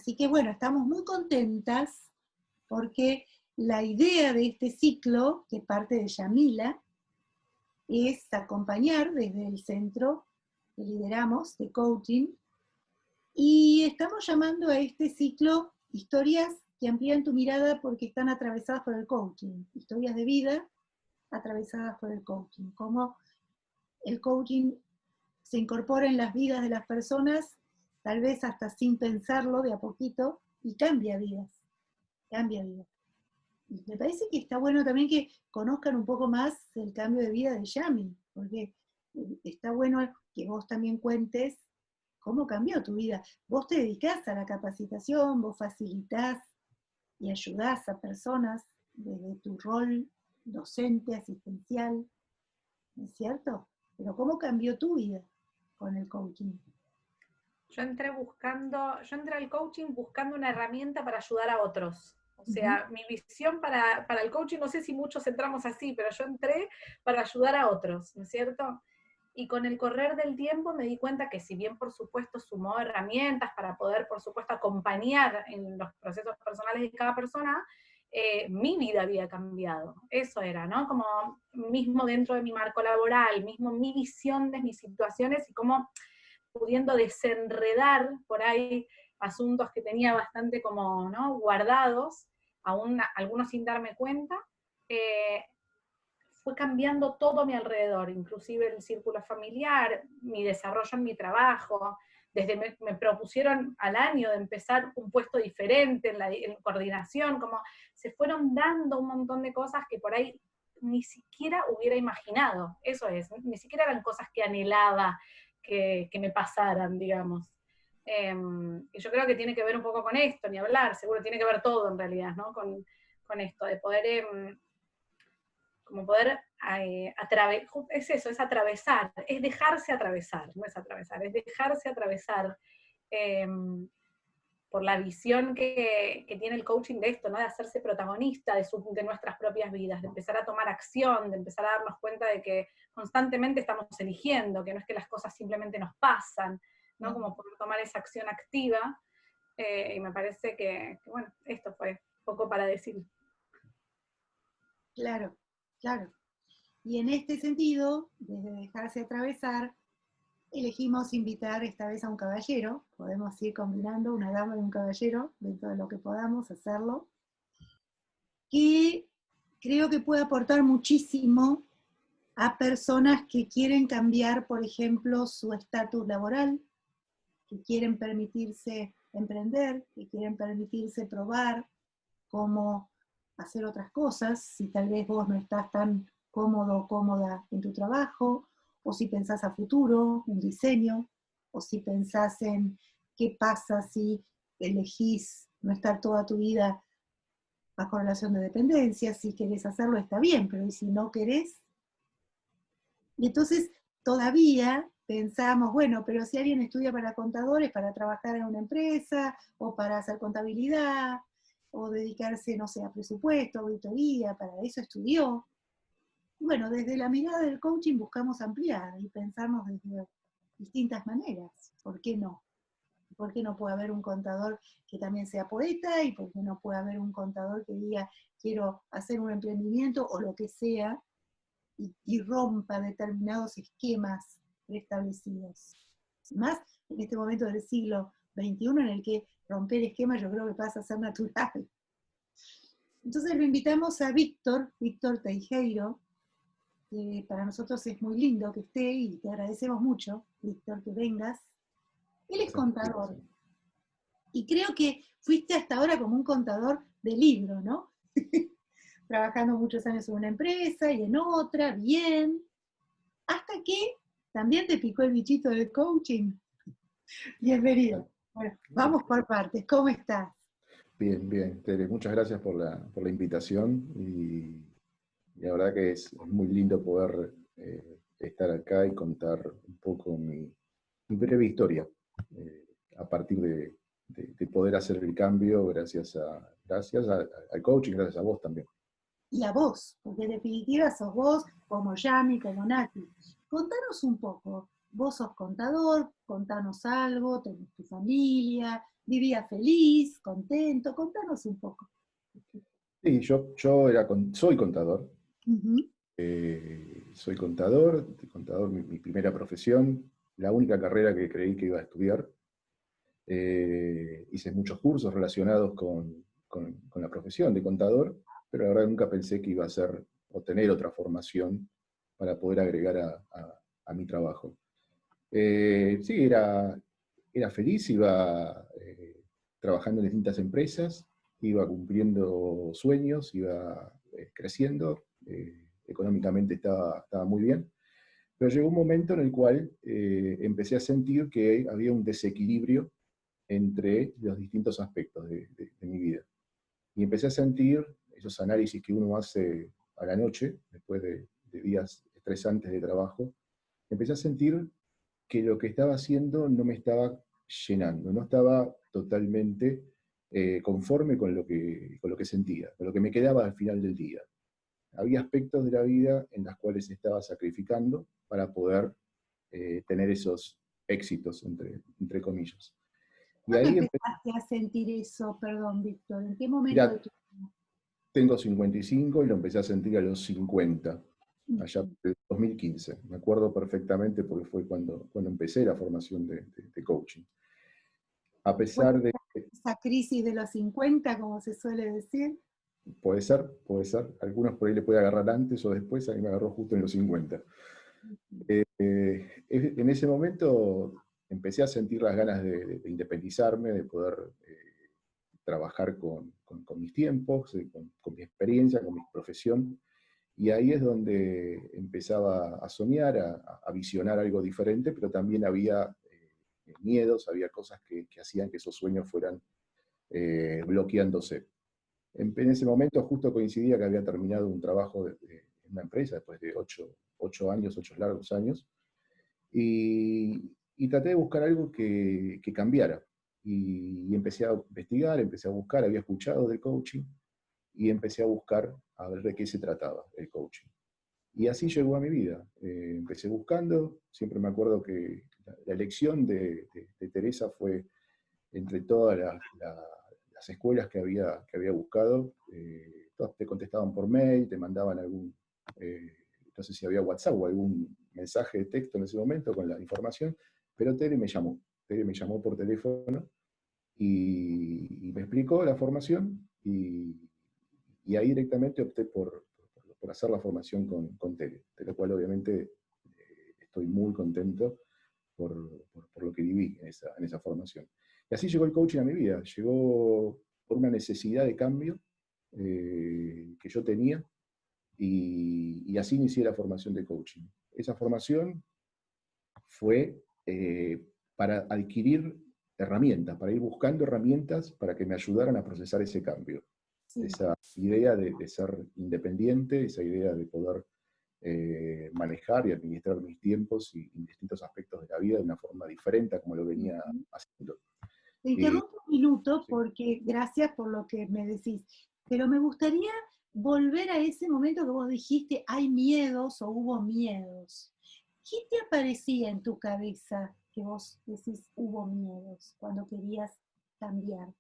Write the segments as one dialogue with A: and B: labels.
A: Así que bueno, estamos muy contentas porque la idea de este ciclo, que parte de Yamila, es acompañar desde el centro que lideramos de coaching, y estamos llamando a este ciclo historias que amplían tu mirada porque están atravesadas por el coaching, historias de vida atravesadas por el coaching, cómo el coaching se incorpora en las vidas de las personas, tal vez hasta sin pensarlo de a poquito, y cambia vidas, cambia vidas. Y me parece que está bueno también que conozcan un poco más el cambio de vida de Yami, porque está bueno que vos también cuentes cómo cambió tu vida. Vos te dedicás a la capacitación, vos facilitás y ayudás a personas desde tu rol docente, asistencial, ¿no es cierto? Pero ¿cómo cambió tu vida con el coaching?
B: Yo entré al coaching buscando una herramienta para ayudar a otros. O sea, mi visión para el coaching, no sé si muchos entramos así, pero yo entré para ayudar a otros, ¿no es cierto? Y con el correr del tiempo me di cuenta que si bien por supuesto sumó herramientas para poder por supuesto acompañar en los procesos personales de cada persona, mi vida había cambiado. Eso era, ¿no? Como mismo dentro de mi marco laboral, mismo mi visión de mis situaciones y cómo pudiendo desenredar por ahí asuntos que tenía bastante como, ¿no?, guardados, aún algunos sin darme cuenta, fue cambiando todo a mi alrededor, inclusive el círculo familiar, mi desarrollo en mi trabajo, desde me propusieron al año de empezar un puesto diferente en coordinación, como se fueron dando un montón de cosas que por ahí ni siquiera hubiera imaginado, eso es, ni siquiera eran cosas que anhelaba que me pasaran, digamos. Y yo creo que tiene que ver un poco con esto, ni hablar, seguro tiene que ver todo en realidad, ¿no? Con esto, de poder como poder es eso, es atravesar, es dejarse atravesar, no es atravesar, es dejarse atravesar eh, por la visión que tiene el coaching de esto, ¿no? De hacerse protagonista de nuestras propias vidas, de empezar a tomar acción, de empezar a darnos cuenta de que constantemente estamos eligiendo, que no es que las cosas simplemente nos pasan, ¿no? Como poder tomar esa acción activa, y me parece bueno, esto fue un poco para decir.
A: Claro, claro. Y en este sentido, desde dejarse atravesar, elegimos invitar esta vez a un caballero, podemos ir combinando una dama y un caballero, dentro de lo que podamos hacerlo, que creo que puede aportar muchísimo a personas que quieren cambiar, por ejemplo, su estatus laboral, que quieren permitirse emprender, que quieren permitirse probar cómo hacer otras cosas, si tal vez vos no estás tan cómodo o cómoda en tu trabajo, o si pensás a futuro, un diseño, o si pensás en qué pasa si elegís no estar toda tu vida bajo relación de dependencia, si querés hacerlo está bien, pero ¿y si no querés? Y entonces todavía pensamos, bueno, pero si alguien estudia para contadores, para trabajar en una empresa, o para hacer contabilidad, o dedicarse, no sé, a presupuesto, auditoría, para eso estudió. Bueno, desde la mirada del coaching buscamos ampliar y pensarnos desde distintas maneras. ¿Por qué no? ¿Por qué no puede haber un contador que también sea poeta? ¿Y por qué no puede haber un contador que diga, quiero hacer un emprendimiento o lo que sea, y rompa determinados esquemas preestablecidos? Más en este momento del siglo XXI en el que romper esquemas yo creo que pasa a ser natural. Entonces lo invitamos a Víctor Teijeiro, que para nosotros es muy lindo que esté y te agradecemos mucho, Víctor, que vengas. Él es contador y creo que fuiste hasta ahora como un contador de libro, ¿no? Trabajando muchos años en una empresa y en otra, bien, hasta que también te picó el bichito del coaching. Bienvenido. Bueno, vamos por partes. ¿Cómo estás?
C: Bien, bien, Tere, muchas gracias por la invitación y la verdad que es muy lindo poder estar acá y contar un poco mi breve historia a partir de poder hacer el cambio gracias al coaching, gracias a vos también.
A: Y a vos, porque en definitiva sos vos, como Yami, como Nati. Contanos un poco, vos sos contador, contanos algo, tenés tu familia, vivía feliz, contento, contanos un poco.
C: Sí, soy contador.
A: Ujú.
C: Soy contador, mi primera profesión, la única carrera que creí que iba a estudiar. Hice muchos cursos relacionados con la profesión de contador, pero la verdad nunca pensé que iba a hacer o tener otra formación para poder agregar a mi trabajo. Sí, era feliz, iba trabajando en distintas empresas, iba cumpliendo sueños, iba creciendo, económicamente estaba muy bien, pero llegó un momento en el cual empecé a sentir que había un desequilibrio entre los distintos aspectos de mi vida. Y empecé a sentir esos análisis que uno hace a la noche, después de días estresantes de trabajo, empecé a sentir que lo que estaba haciendo no me estaba llenando, no estaba totalmente conforme con lo que sentía, con lo que me quedaba al final del día. Había aspectos de la vida en los cuales estaba sacrificando para poder tener esos éxitos, entre comillas. Y
A: ¿Cuándo
C: ahí
A: empezaste a sentir eso? Perdón, Víctor, ¿en qué momento de
C: ya
A: tu vida?
C: tengo 55 y lo empecé a sentir a los 50, allá
A: Ujú.
C: por el 2015. Me acuerdo perfectamente porque fue cuando empecé la formación de coaching. A
A: ¿Fue
C: pesar de,
A: esa crisis de los 50, como se suele decir?
C: puede ser, algunos por ahí le puede agarrar antes o después, a mí me agarró justo en los 50. En ese momento empecé a sentir las ganas de independizarme, de poder trabajar con mis tiempos, con mi experiencia, con mi profesión. Y ahí es donde empezaba a soñar, a visionar algo diferente, pero también había miedos, había cosas que hacían que esos sueños fueran bloqueándose. En ese momento justo coincidía que había terminado un trabajo en una empresa después de 8 años, 8 largos años, y traté de buscar algo que cambiara. Y empecé a investigar, empecé a buscar, había escuchado del coaching, y empecé a buscar a ver de qué se trataba el coaching. Y así llegó a mi vida. Empecé buscando, siempre me acuerdo que la elección de Teresa fue entre todas las escuelas que había buscado, todas te contestaban por mail, te mandaban no sé si había WhatsApp o algún mensaje de texto en ese momento con la información, pero Tere me llamó por teléfono y me explicó la formación y ahí directamente opté por hacer la formación con Tere, de lo cual obviamente estoy muy contento por lo que viví en esa formación. Y así llegó el coaching a mi vida, llegó por una necesidad de cambio que yo tenía y así inicié la formación de coaching. Esa formación fue para adquirir herramientas, para ir buscando herramientas para que me ayudaran a procesar ese cambio.
A: Sí.
C: Esa idea de ser independiente, esa idea de poder manejar y administrar mis tiempos y distintos aspectos de la vida de una forma diferente a como lo venía
A: Ujú.
C: haciendo.
A: Te
C: Y,
A: interrumpo un minuto
C: sí.
A: porque gracias por lo que me decís, pero me gustaría volver a ese momento que vos dijiste, hay miedos o hubo miedos. ¿Qué te aparecía en tu cabeza que vos decís hubo miedos cuando querías cambiar?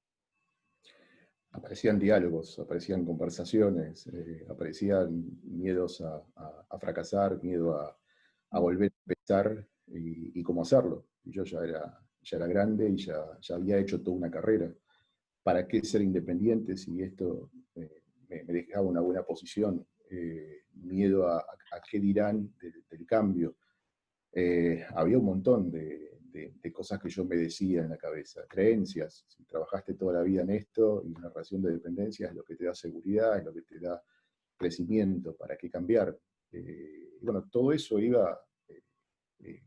C: Aparecían diálogos, aparecían conversaciones, aparecían miedos a fracasar, miedo a volver a empezar y cómo hacerlo. Yo ya era grande y ya había hecho toda una carrera. ¿Para qué ser independiente si esto me dejaba una buena posición? Miedo a qué dirán del cambio. Había un montón de cosas que yo me decía en la cabeza, creencias. Si trabajaste toda la vida en esto y una relación de dependencia es lo que te da seguridad, es lo que te da crecimiento, ¿para qué cambiar? Y bueno, todo eso iba eh,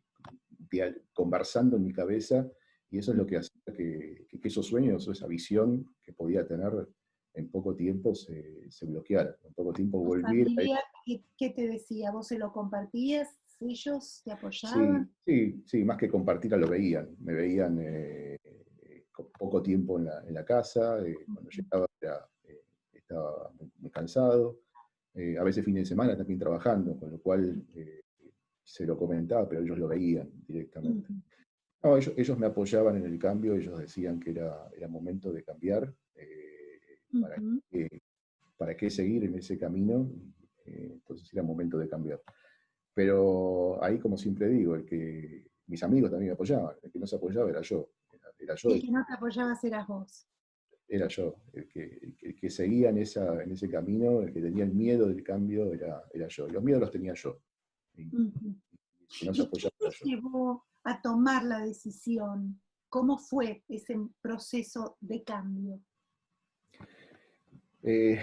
C: conversando en mi cabeza y eso es lo que hacía que esos sueños o esa visión que podía tener en poco tiempo se bloqueara, en poco tiempo
A: ¿Tu
C: volviera.
A: familia qué te decía? ¿Vos se lo compartías? ¿Ellos te
C: Sí,
A: apoyaban?
C: sí, sí, más que compartirla lo veían. Me veían con poco tiempo en la casa, cuando llegaba estaba muy cansado, a veces fines de semana también trabajando, con lo cual se lo comentaba, pero ellos lo veían directamente.
A: Ujú.
C: No, ellos me apoyaban en el cambio, ellos decían que era momento de cambiar, para,
A: Ujú.
C: qué, para qué seguir en ese camino, entonces era momento de cambiar. Pero ahí, como siempre digo, mis amigos también me apoyaban, el que no se apoyaba era yo, era yo,
A: El que no te apoyaba eras vos.
C: era yo, el que seguía en ese camino, el que tenía el miedo del cambio era yo, y los miedos los tenía yo, y
A: Ujú.
C: el que no se
A: ¿Y qué
C: apoyaba
A: te
C: era yo.
A: llevó a tomar la decisión? ¿Cómo fue ese proceso de cambio?
C: Eh,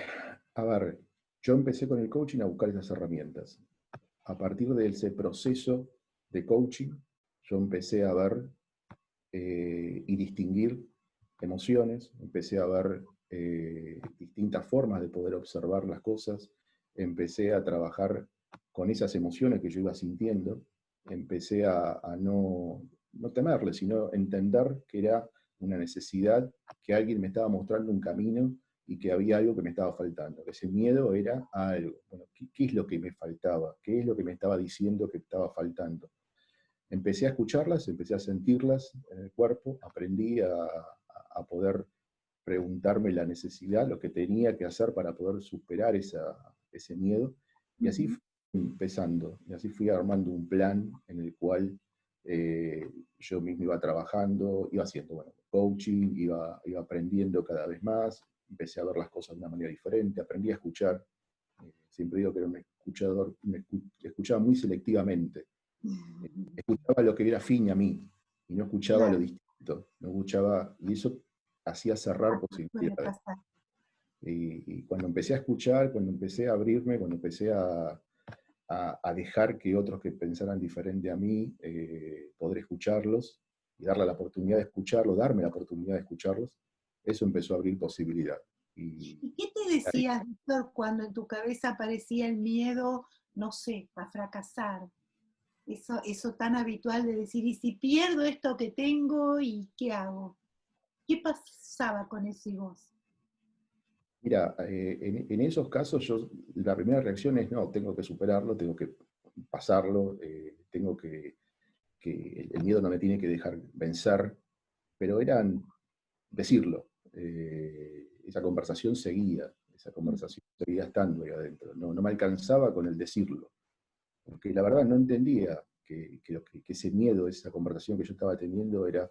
C: a ver, yo empecé con el coaching a buscar esas herramientas. A partir de ese proceso de coaching, yo empecé a ver y distinguir emociones, empecé a ver distintas formas de poder observar las cosas, empecé a trabajar con esas emociones que yo iba sintiendo, empecé a no temerle, sino entender que era una necesidad, que alguien me estaba mostrando un camino y que había algo que me estaba faltando. Ese miedo era a algo. Bueno, ¿qué es lo que me faltaba? ¿Qué es lo que me estaba diciendo que estaba faltando? Empecé a escucharlas, empecé a sentirlas en el cuerpo, aprendí a poder preguntarme la necesidad, lo que tenía que hacer para poder superar ese miedo. Y así
A: Ujú.
C: fui empezando, y así fui armando un plan en el cual yo mismo iba trabajando, iba haciendo coaching, iba aprendiendo cada vez más, empecé a ver las cosas de una manera diferente, aprendí a escuchar. Siempre digo que era un escuchador, escuchaba muy selectivamente, escuchaba lo que era afín a mí y no escuchaba lo
A: Claro,
C: distinto, no escuchaba, y eso hacía cerrar
A: puede
C: posibilidades.
A: pasar.
C: Y cuando empecé a escuchar, cuando empecé a abrirme, cuando empecé a dejar que otros que pensaran diferente a mí, poder escucharlos y darle la oportunidad de escucharlos, darme la oportunidad de escucharlos, eso empezó a abrir posibilidad. Y
A: ¿Y qué te
C: ahí,
A: decías, Víctor, cuando en tu cabeza aparecía el miedo, no sé, a fracasar? Eso tan habitual de decir, ¿y si pierdo esto que tengo y qué hago? ¿Qué pasaba con eso y vos?
C: mira, en esos casos la primera reacción es, no, tengo que superarlo, tengo que pasarlo, tengo que el miedo no me tiene que dejar vencer, pero eran decirlo. Esa conversación seguía estando ahí adentro. No me alcanzaba con el decirlo, porque la verdad no entendía que ese miedo, esa conversación que yo estaba teniendo era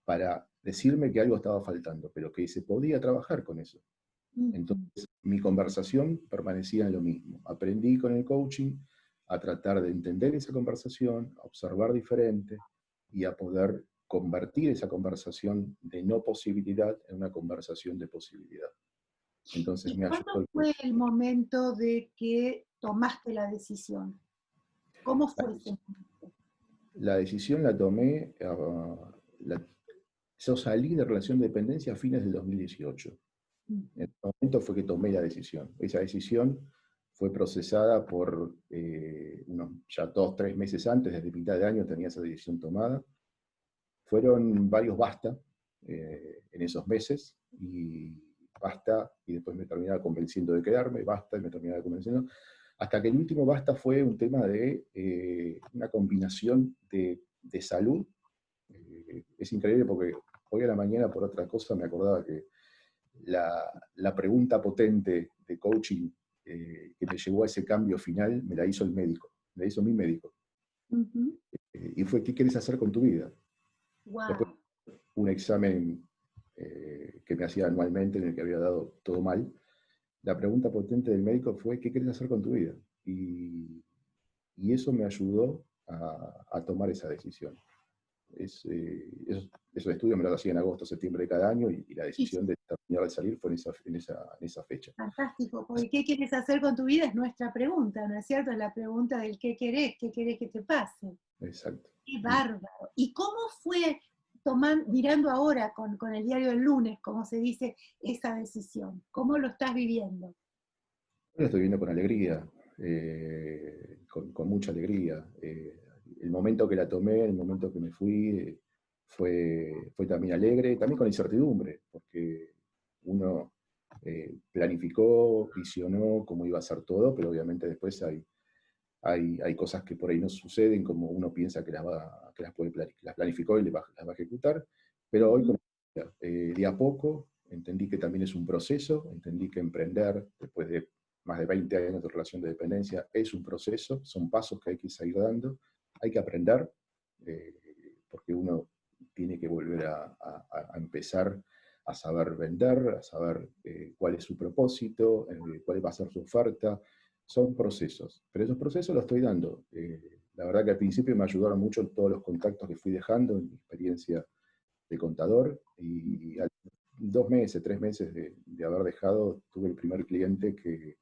C: para decirme que algo estaba faltando, pero que se podía trabajar con eso.
A: Ujú.
C: Entonces, mi conversación permanecía en lo mismo. Aprendí con el coaching a tratar de entender esa conversación, a observar diferente y a poder convertir esa conversación de no posibilidad en una conversación de posibilidad. Entonces
A: ¿Y
C: me ayudó
A: cuándo
C: el
A: fue
C: coaching.
A: el momento de que tomaste la decisión? ¿Cómo fue ese momento?
C: La decisión la tomé, yo salí de relación de dependencia a fines del 2018. En ese momento fue que tomé la decisión. Esa decisión fue procesada por unos ya 2, 3 meses antes, desde mitad de año tenía esa decisión tomada. Fueron varios basta en esos meses, y basta, y después me terminaba convenciendo de quedarme, basta, y me terminaba convenciendo, hasta que el último basta fue un tema de una combinación de salud. Es increíble porque hoy a la mañana por otra cosa me acordaba que la pregunta potente de coaching que me llevó a ese cambio final me la hizo el médico, me la hizo mi médico. Y fue, ¿qué quieres hacer con tu vida? Después
A: Wow.
C: un examen que me hacía anualmente en el que había dado todo mal, la pregunta potente del médico fue, ¿qué quieres hacer con tu vida? Y eso me ayudó a tomar esa decisión. Esos estudios me los hacía en agosto, septiembre de cada año, y la
A: Sí, sí,
C: decisión de terminar de salir fue en esa fecha.
A: fantástico, porque ¿qué quieres hacer con tu vida? Es nuestra pregunta, ¿no es cierto? Es la pregunta del qué querés que te pase.
C: Exacto.
A: Qué bárbaro. ¿Y cómo fue mirando ahora con el diario del lunes, como se dice, esa decisión? ¿Cómo lo estás viviendo?
C: Lo estoy viendo con alegría, con mucha alegría. El momento que la tomé, el momento que me fui, fue también alegre, también con incertidumbre, porque uno planificó, visionó cómo iba a ser todo, pero obviamente después hay hay cosas que por ahí no suceden como uno piensa que las planificó y las va a ejecutar, pero hoy de a poco entendí que también es un proceso, entendí que emprender después de más de 20 años de relación de dependencia es un proceso, son pasos que hay que seguir dando, hay que aprender, porque uno tiene que volver a empezar a saber vender, a saber cuál es su propósito, cuál va a ser su oferta. Son procesos, pero esos procesos los estoy dando. La verdad que al principio me ayudaron mucho todos los contactos que fui dejando en mi experiencia de contador, y a 2 meses, 3 meses de haber dejado, tuve el primer cliente que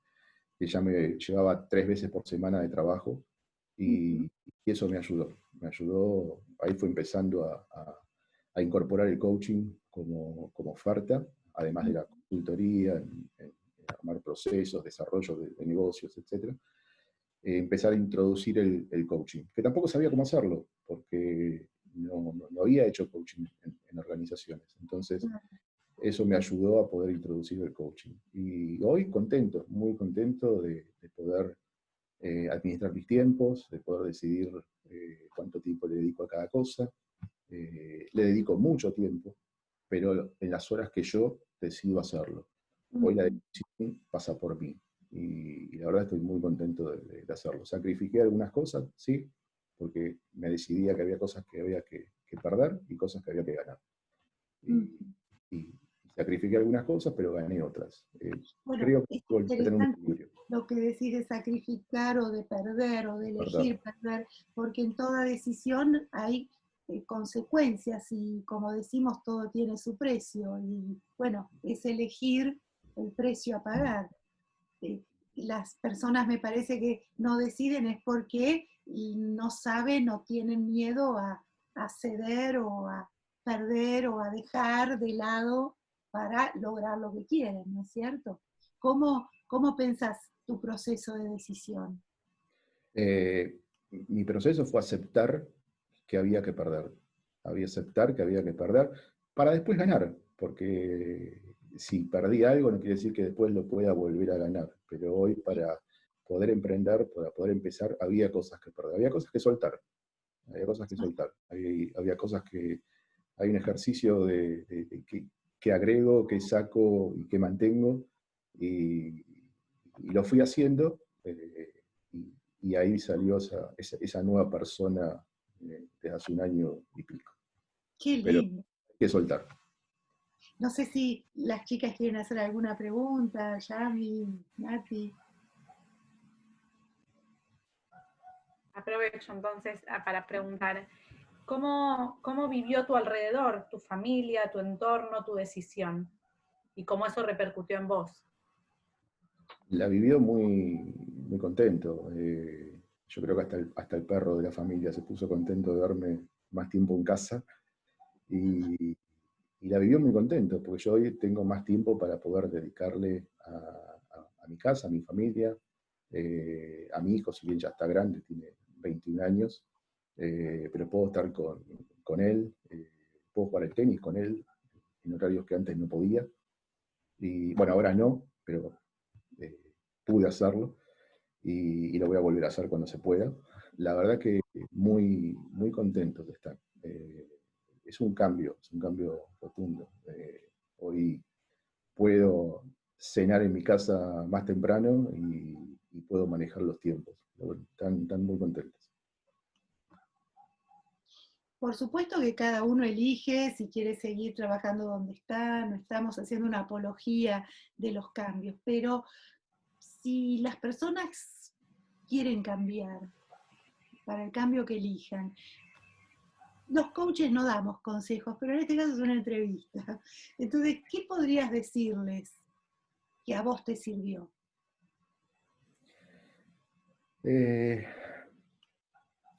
C: ya me llevaba 3 veces por semana de trabajo, y eso me ayudó, ahí fue empezando a incorporar el coaching como oferta, además de la consultoría, en armar procesos, desarrollo de negocios, etc. Empezar a introducir el coaching, que tampoco sabía cómo hacerlo, porque no había hecho coaching en organizaciones. Entonces, eso me ayudó a poder introducir el coaching. Y hoy contento, muy contento de poder administrar mis tiempos, de poder decidir cuánto tiempo le dedico a cada cosa. Le dedico mucho tiempo, pero en las horas que yo decido hacerlo. Hoy la decisión pasa por mí. Y la verdad estoy muy contento de hacerlo. Sacrifiqué algunas cosas, sí, porque me decidía que había cosas que había que perder y cosas que había que ganar. Y sacrifiqué algunas cosas, pero gané otras.
A: Bueno,
C: Creo que
A: es
C: voy a tener un
A: interesante
C: equilibrio.
A: lo que decís de sacrificar o de perder o de elegir perder, porque en toda decisión hay consecuencias y como decimos, todo tiene su precio y bueno, es elegir el precio a pagar. Las personas me parece que no deciden es porque no saben o tienen miedo a ceder o a perder o a dejar de lado para lograr lo que quieren, ¿no es cierto? ¿Cómo pensás tu proceso de decisión?
C: Mi proceso fue aceptar que había que perder. Aceptar que había que perder para después ganar, porque si perdí algo no quiere decir que después lo pueda volver a ganar. Pero hoy para poder emprender, para poder empezar, había cosas que perder, había cosas que soltar. Había cosas que soltar. Había cosas que... Hay un ejercicio que agrego, que saco y que mantengo, y lo fui haciendo, y ahí salió esa nueva persona desde hace 1 año y pico.
A: Qué
C: Pero
A: lindo.
C: hay que soltar.
A: No sé si las chicas quieren hacer alguna pregunta, Yami, Nati.
B: Aprovecho entonces para preguntar, ¿cómo vivió tu alrededor, tu familia, tu entorno, tu decisión? ¿Y cómo eso repercutió en vos?
C: La vivió muy, muy contento. Yo creo que hasta el perro de la familia se puso contento de verme más tiempo en casa, y la vivió muy contento, porque yo hoy tengo más tiempo para poder dedicarle a mi casa, a mi familia, a mi hijo, si bien ya está grande, tiene 21 años, pero puedo estar con él, puedo jugar al tenis con él en horarios que antes no podía, y bueno, ahora no, pero eh, pude hacerlo, y lo voy a volver a hacer cuando se pueda. La verdad que muy, muy contento de estar. Es un cambio rotundo. Hoy puedo cenar en mi casa más temprano, y puedo manejar los tiempos. Bueno, están muy contentos.
A: Por supuesto que cada uno elige si quiere seguir trabajando donde está, no estamos haciendo una apología de los cambios, pero si las personas quieren cambiar, para el cambio que elijan, los coaches no damos consejos, pero en este caso es una entrevista. Entonces, ¿qué podrías decirles que a vos te sirvió?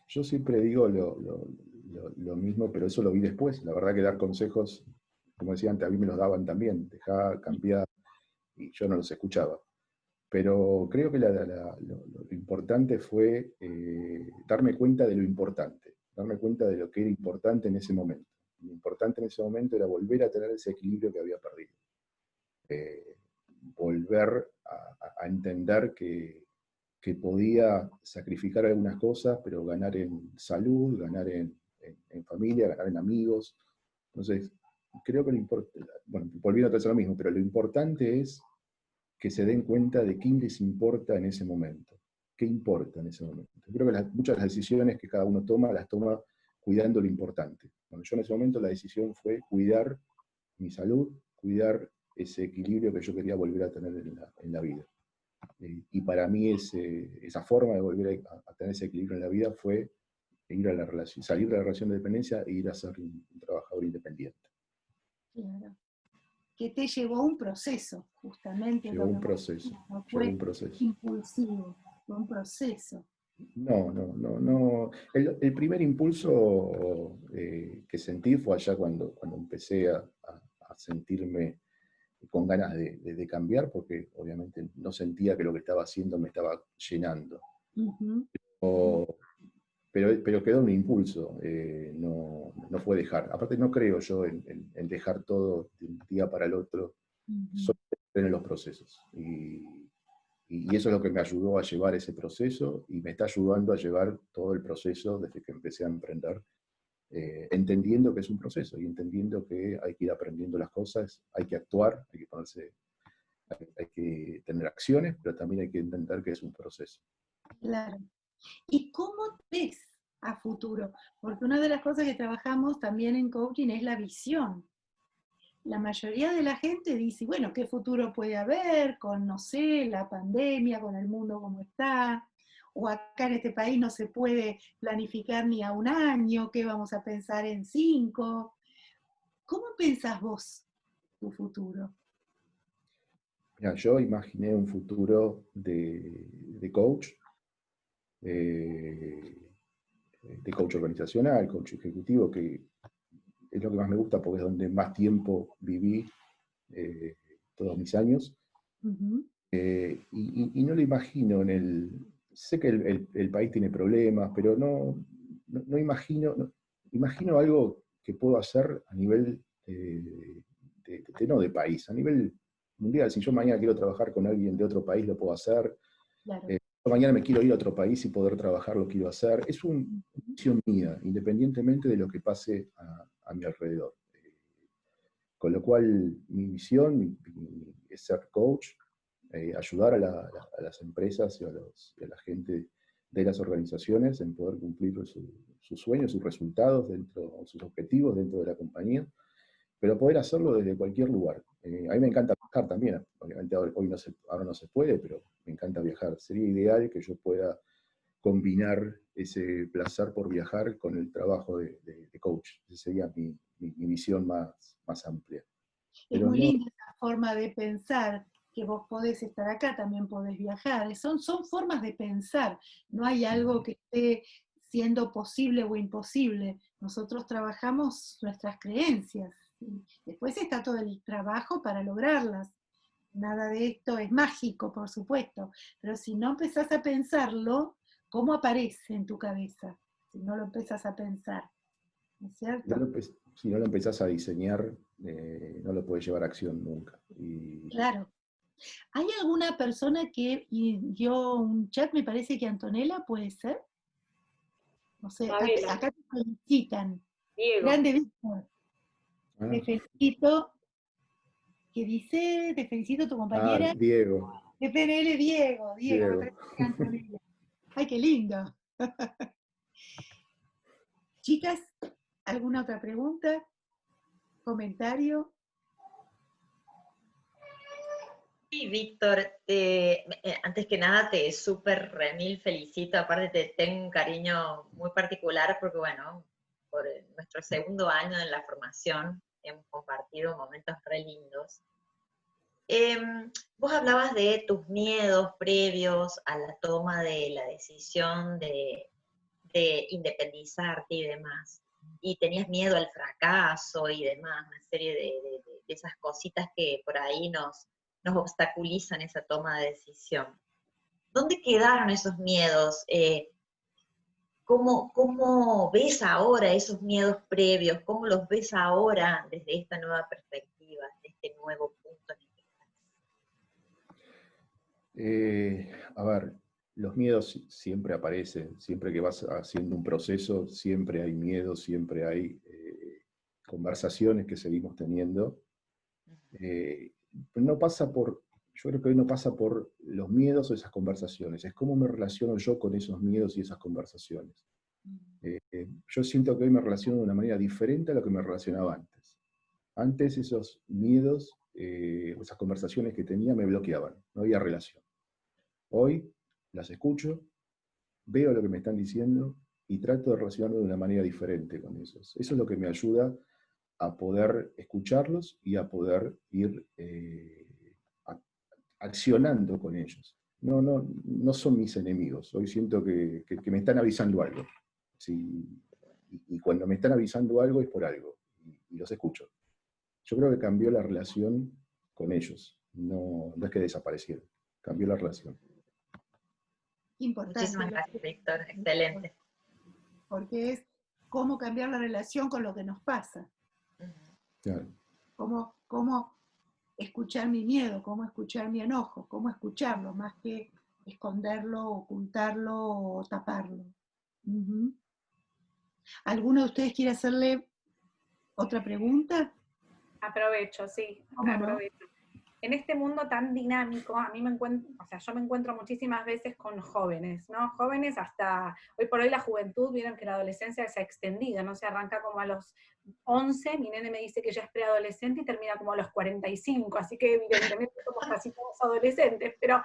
C: Yo siempre digo lo mismo, pero eso lo vi después. La verdad que dar consejos, como decía antes, a mí me los daban también. Dejá, cambiar, y yo no los escuchaba. Pero creo que lo importante fue darme cuenta de lo importante, darme cuenta de lo que era importante en ese momento. Lo importante en ese momento era volver a tener ese equilibrio que había perdido. Volver a entender que que podía sacrificar algunas cosas, pero ganar en salud, ganar en familia, ganar en amigos. Entonces, creo que bueno, volviendo a hacer lo mismo, pero lo importante es que se den cuenta de qué les importa en ese momento. ¿Qué importa en ese momento? Creo que muchas de las decisiones que cada uno toma, las toma cuidando lo importante. Bueno, yo en ese momento la decisión fue cuidar mi salud, cuidar ese equilibrio que yo quería volver a tener en la vida. Y para mí esa forma de volver a tener ese equilibrio en la vida fue salir de la relación de dependencia e ir a ser un trabajador independiente.
A: Claro. Que te llevó a un proceso, justamente.
C: Llevó un proceso.
A: No fue impulsivo, fue un proceso.
C: No. El primer impulso que sentí fue allá cuando empecé a sentirme con ganas de cambiar, porque obviamente no sentía que lo que estaba haciendo me estaba llenando. Pero quedó un impulso, no fue dejar. Aparte no creo yo en dejar todo de un día para el otro, solo en los procesos. Y eso es lo que me ayudó a llevar ese proceso, y me está ayudando a llevar todo el proceso desde que empecé a emprender, entendiendo que es un proceso, y entendiendo que hay que ir aprendiendo las cosas, hay que actuar, hay que tener acciones, pero también hay que entender que es un proceso.
A: Claro. ¿Y cómo ves a futuro? Porque una de las cosas que trabajamos también en coaching es la visión. La mayoría de la gente dice, bueno, ¿qué futuro puede haber con, no sé, la pandemia, con el mundo como está? O acá en este país no se puede planificar ni a un año, ¿qué vamos a pensar en 5? ¿Cómo pensás vos tu futuro?
C: Mira, yo imaginé un futuro de coach, de coach organizacional, coach ejecutivo, que es lo que más me gusta porque es donde más tiempo viví todos mis años. Y no lo imagino sé que el país tiene problemas, pero no imagino algo que puedo hacer a nivel no de país, a nivel mundial. Si yo mañana quiero trabajar con alguien de otro país, lo puedo hacer.
A: Claro.
C: Mañana me quiero ir a otro país y poder trabajar, lo quiero hacer. Es una decisión mía, independientemente de lo que pase a mi alrededor. Con lo cual, mi misión es ser coach, ayudar a las empresas y a la gente de las organizaciones en poder cumplir sus sueños, sus resultados, sus objetivos dentro de la compañía, pero poder hacerlo desde cualquier lugar. A mí me encanta viajar también, obviamente ahora no se puede, pero me encanta viajar. Sería ideal que yo pueda combinar ese placer por viajar con el trabajo de coach. Esa sería mi visión más amplia.
A: Es muy linda esa forma de pensar, que vos podés estar acá, también podés viajar. Son formas de pensar, no hay algo que esté siendo posible o imposible. Nosotros trabajamos nuestras creencias. Después está todo el trabajo para lograrlas. Nada de esto es mágico, por supuesto, pero si no empezás a pensarlo, ¿cómo aparece en tu cabeza? Si no lo empezás a pensar, ¿no es cierto?
C: Si no lo empezás a diseñar, no lo podés llevar a acción nunca.
A: Claro. ¿Hay alguna persona que dio un chat? Me parece que Antonella, ¿puede ser? No sé, acá te felicitan.
B: Diego.
A: Grande Víctor. Te felicito. ¿Qué dice? Te felicito tu compañera.
C: Diego.
A: De PNL, Diego. Me parece que Antonella. ¡Ay, qué lindo! Chicas, ¿alguna otra pregunta? ¿Comentario?
D: Sí, Víctor, antes que nada te súper remil felicito, aparte te tengo un cariño muy particular porque bueno, por nuestro segundo año en la formación hemos compartido momentos re lindos. Vos hablabas de tus miedos previos a la toma de la decisión de independizarte y demás, y tenías miedo al fracaso y demás, una serie de esas cositas que por ahí nos obstaculizan esa toma de decisión. ¿Dónde quedaron esos miedos? ¿Cómo ves ahora esos miedos previos? ¿Cómo los ves ahora desde esta nueva perspectiva, desde este nuevo punto en el que estás?
C: A ver, los miedos siempre aparecen, siempre que vas haciendo un proceso, siempre hay miedo, siempre hay conversaciones que seguimos teniendo. No pasa por, yo creo que hoy no pasa por los miedos o esas conversaciones, es cómo me relaciono yo con esos miedos y esas conversaciones. Yo siento que hoy me relaciono de una manera diferente a lo que me relacionaba antes. Antes esos miedos, esas conversaciones que tenía me bloqueaban, no había relación. Hoy las escucho, veo lo que me están diciendo y trato de relacionarme de una manera diferente con esos. Eso es lo que me ayuda a poder escucharlos y a poder ir accionando con ellos. No son mis enemigos. Hoy siento que me están avisando algo. Sí, y cuando me están avisando algo es por algo. Y los escucho. Yo creo que cambió la relación con ellos. No es que desaparecieron. Cambió la relación.
A: Importante.
D: Muchísimas gracias, Víctor. Excelente.
A: Porque es cómo cambiar la relación con lo que nos pasa.
C: Claro.
A: Cómo escuchar mi miedo, cómo escuchar mi enojo, cómo escucharlo, más que esconderlo, ocultarlo o taparlo. ¿Alguno de ustedes quiere hacerle otra pregunta?
B: Aprovecho, sí, aprovecho. En este mundo tan dinámico, a mí me encuentro, o sea, yo me encuentro muchísimas veces con jóvenes, ¿no? Jóvenes hasta, hoy por hoy la juventud, vieron que la adolescencia se ha extendido, ¿no? Se arranca como a los 11, mi nene me dice que ya es preadolescente y termina como a los 45, así que evidentemente somos casi todos adolescentes, pero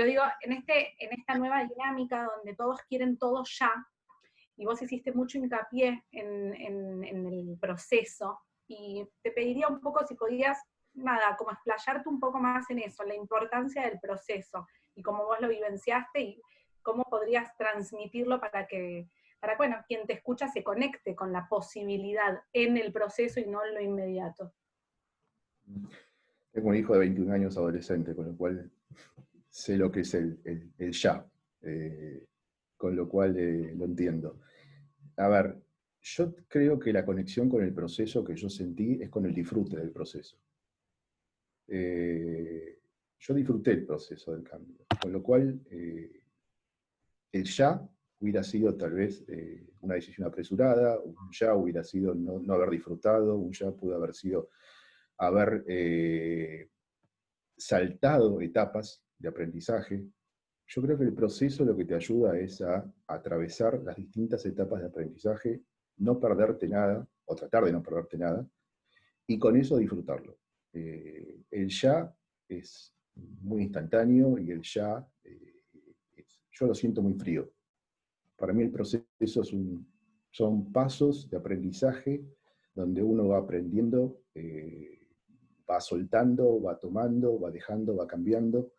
B: digo, en esta nueva dinámica donde todos quieren todo ya, y vos hiciste mucho hincapié en el proceso, y te pediría un poco si podías, nada, como explayarte un poco más en eso, la importancia del proceso, y cómo vos lo vivenciaste, y cómo podrías transmitirlo para bueno, quien te escucha se conecte con la posibilidad en el proceso y no en lo inmediato.
C: Tengo un hijo de 21 años adolescente, con lo cual sé lo que es el ya, con lo cual lo entiendo. A ver, yo creo que la conexión con el proceso que yo sentí es con el disfrute del proceso. Yo disfruté el proceso del cambio, con lo cual el ya hubiera sido tal vez una decisión apresurada, un ya hubiera sido no haber disfrutado, un ya pudo haber sido haber saltado etapas de aprendizaje. Yo creo que el proceso lo que te ayuda es a atravesar las distintas etapas de aprendizaje, no perderte nada, o tratar de no perderte nada, y con eso disfrutarlo. El ya es muy instantáneo y el ya yo lo siento muy frío. Para mí el proceso son pasos de aprendizaje donde uno va aprendiendo, va soltando, va tomando, va dejando, va cambiando,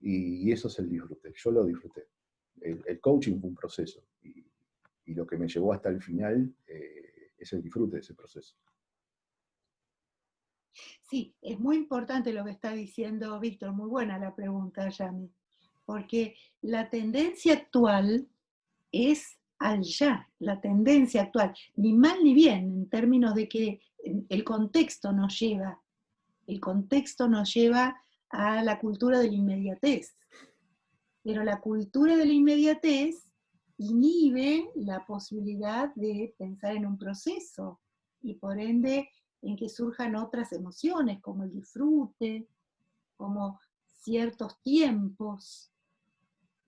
C: y eso es el disfrute. Yo lo disfruté. El coaching fue un proceso, y lo que me llevó hasta el final es el disfrute de ese proceso.
A: Sí, es muy importante lo que está diciendo Víctor, muy buena la pregunta, Yami, porque la tendencia actual es al ya, la tendencia actual, ni mal ni bien, en términos de que el contexto nos lleva a la cultura de la inmediatez, pero la cultura de la inmediatez inhibe la posibilidad de pensar en un proceso, y por ende en que surjan otras emociones, como el disfrute, como ciertos tiempos.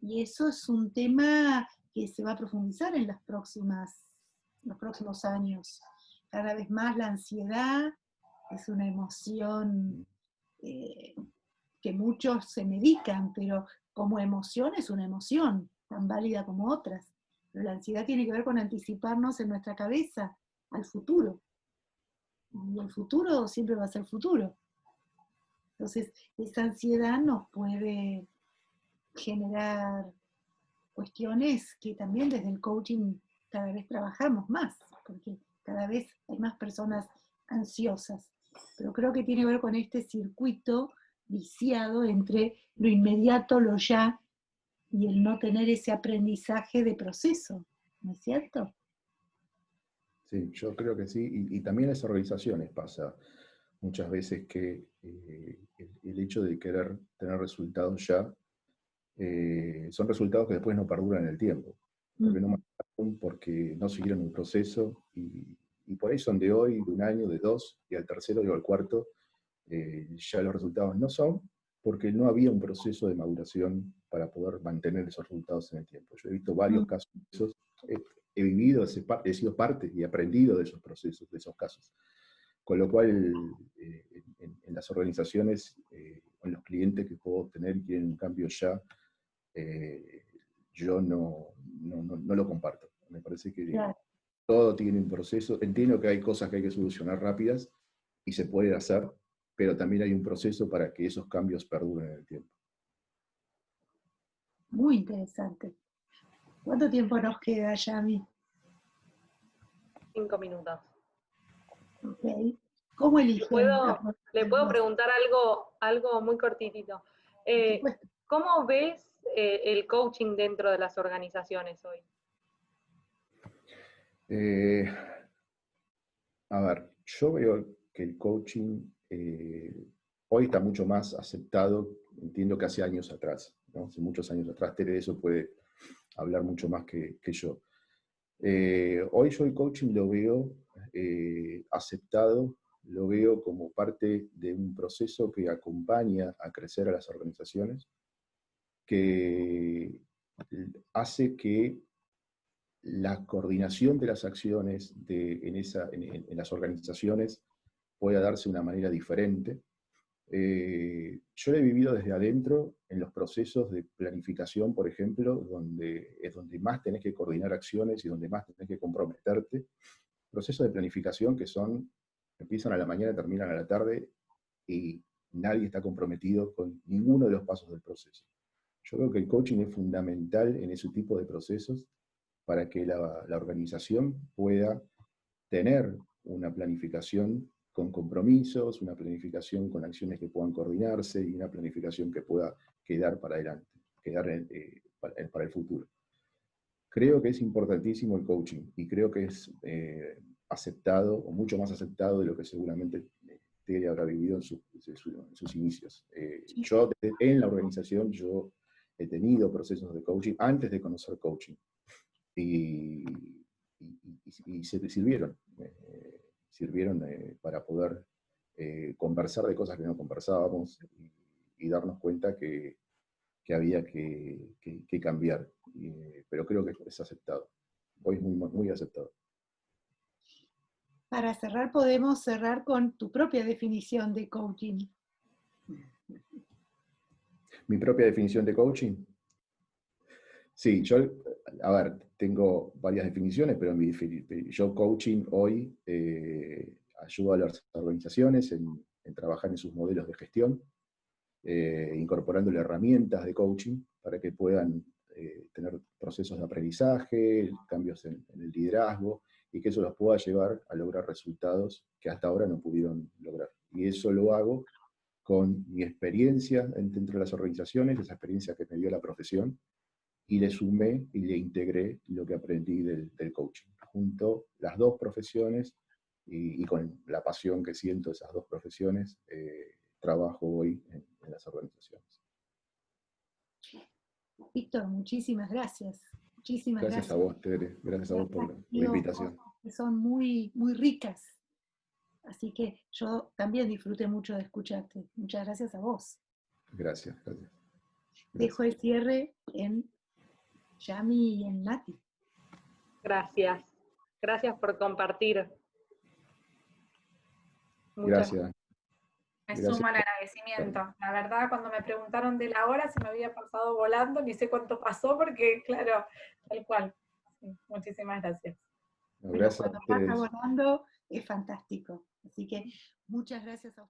A: Y eso es un tema que se va a profundizar en los próximos años. Cada vez más la ansiedad es una emoción que muchos se medican, pero como emoción es una emoción, tan válida como otras. Pero la ansiedad tiene que ver con anticiparnos en nuestra cabeza al futuro. Y el futuro siempre va a ser futuro. Entonces, esa ansiedad nos puede generar cuestiones que también desde el coaching cada vez trabajamos más, porque cada vez hay más personas ansiosas. Pero creo que tiene que ver con este circuito viciado entre lo inmediato, lo ya, y el no tener ese aprendizaje de proceso, ¿no es cierto?
C: Sí, yo creo que sí, y también en las organizaciones pasa muchas veces que el hecho de querer tener resultados ya son resultados que después no perduran en el tiempo, porque no marcharon, porque no siguieron un proceso, y por ahí son de hoy, de un año, de dos, y al tercero o al cuarto ya los resultados no son, porque no había un proceso de maduración para poder mantener esos resultados en el tiempo. Yo he visto varios casos de esos, he vivido, he sido parte y he aprendido de esos procesos, de esos casos. Con lo cual, en las organizaciones, en los clientes que puedo tener y quieren un cambio ya, yo no lo comparto. Me parece que todo tiene un proceso. Entiendo que hay cosas que hay que solucionar rápidas y se puede hacer, pero también hay un proceso para que esos cambios perduren en el tiempo.
A: Muy interesante. ¿Cuánto tiempo nos queda, Yami?
E: 5 minutos.
A: Ok. ¿Cómo eligen?
E: ¿Le puedo preguntar algo muy cortitito? ¿Cómo ves el coaching dentro de las organizaciones hoy?
C: A ver, yo veo que el coaching hoy está mucho más aceptado, entiendo que hace años atrás, ¿no? Hace muchos años atrás, Tere de eso puede hablar mucho más que yo. Hoy yo el coaching lo veo aceptado, lo veo como parte de un proceso que acompaña a crecer a las organizaciones, que hace que la coordinación de las acciones en las organizaciones pueda darse de una manera diferente. Yo lo he vivido desde adentro en los procesos de planificación, por ejemplo, donde es donde más tenés que coordinar acciones y donde más tenés que comprometerte. Procesos de planificación que empiezan a la mañana, terminan a la tarde, y nadie está comprometido con ninguno de los pasos del proceso. Yo creo que el coaching es fundamental en ese tipo de procesos para que la organización pueda tener una planificación con compromisos, una planificación con acciones que puedan coordinarse y una planificación que pueda quedar para adelante, para el futuro. Creo que es importantísimo el coaching y creo que es aceptado, o mucho más aceptado de lo que seguramente Tere habrá vivido en sus inicios. Yo, en la organización, yo he tenido procesos de coaching antes de conocer coaching y sirvieron para poder conversar de cosas que no conversábamos y darnos cuenta que había que cambiar. Pero creo que es aceptado. Hoy es muy, muy aceptado.
A: Para cerrar, podemos cerrar con tu propia definición de coaching.
C: ¿Mi propia definición de coaching? Sí, a ver, tengo varias definiciones, pero yo coaching hoy ayudo a las organizaciones en trabajar en sus modelos de gestión, incorporándole herramientas de coaching para que puedan tener procesos de aprendizaje, cambios en el liderazgo, y que eso los pueda llevar a lograr resultados que hasta ahora no pudieron lograr. Y eso lo hago con mi experiencia dentro de las organizaciones, esa experiencia que me dio la profesión, y le sumé y le integré lo que aprendí del coaching. Junto las dos profesiones y con la pasión que siento esas dos profesiones, trabajo hoy en las organizaciones.
A: Víctor, muchísimas gracias. Muchísimas gracias.
C: Gracias a vos, Tere. Gracias a vos por la invitación.
A: Que son muy, muy ricas. Así que yo también disfruté mucho de escucharte. Muchas gracias a vos.
C: Gracias.
A: Dejo el cierre en Yami y en Nati.
E: Gracias. Gracias por compartir.
C: Gracias.
B: Me suma el agradecimiento. La verdad, cuando me preguntaron de la hora, se me había pasado volando, ni sé cuánto pasó, porque, claro, tal cual. Sí, muchísimas gracias.
C: Gracias.
A: Cuando pasa volando, es fantástico. Así que muchas gracias a ustedes.